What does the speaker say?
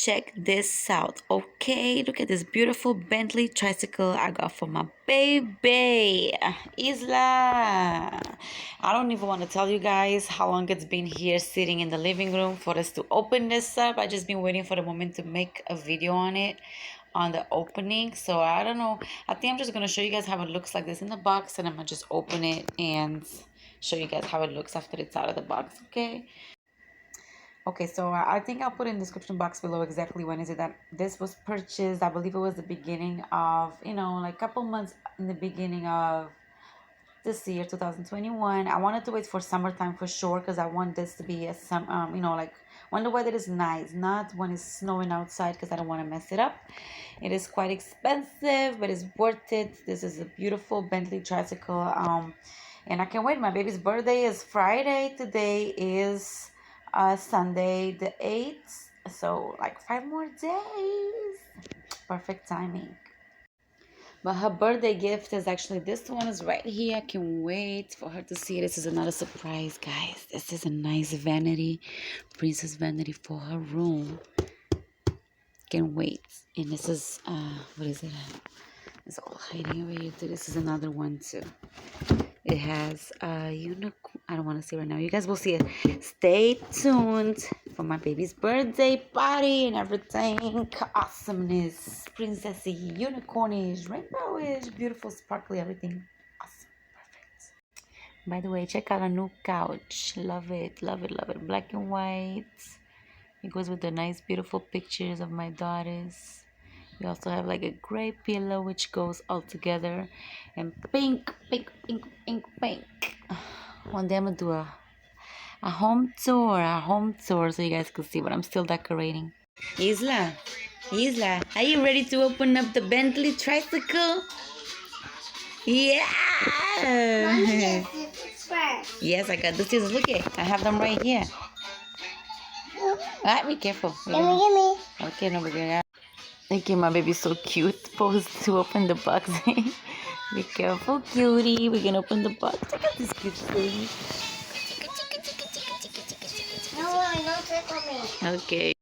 check this out. Okay, look at this beautiful Bentley tricycle I got for my baby Isla. I don't even want to tell you guys how long it's been here sitting in the living room for us to open this up. I just been waiting for the moment to make a video on it, on the opening. So I don't know, I think I'm just gonna show you guys how it looks like this in the box, and I'm gonna just open it and show you guys how it looks after it's out of the box. Okay, so I think I'll put in the description box below exactly when is it that this was purchased. I believe it was the beginning of, like a couple months in the beginning of this year, 2021. I wanted to wait for summertime for sure, because I want this to be a like when the weather is nice, not when it's snowing outside, because I don't want to mess it up. It is quite expensive, but it's worth it. This is a beautiful Bentley tricycle, and I can't wait. My baby's birthday is Friday. Today is Sunday the 8th, so like 5 more days. Perfect timing. But her birthday gift is actually, this one is right here. I can wait for her to see it. This is another surprise, guys. This is a nice vanity, princess vanity for her room. Can't wait. And this is what is it? It's all hiding over here too. This is another one too. It has a unicorn. I don't want to see right now. You guys will see it. Stay tuned for my baby's birthday party and everything. Awesomeness. Princessy, unicornish, rainbowish, beautiful, sparkly, everything. Awesome. Perfect. By the way, check out a new couch. Love it. Love it. Love it. Black and white. It goes with the nice, beautiful pictures of my daughters. We also have like a gray pillow which goes all together, and pink. One day I'm gonna do a home tour so you guys can see what I'm still decorating. Isla, are you ready to open up the Bentley tricycle? Yeah. Yes, I got the scissors. Look it, I have them right here. Alright, be careful. Gimme. Okay, no, we're gonna. Okay, my baby's so cute. Posed to open the box. Be careful, cutie. We're gonna open the box. Look at this cute cutie. No, don't tickle me. Okay.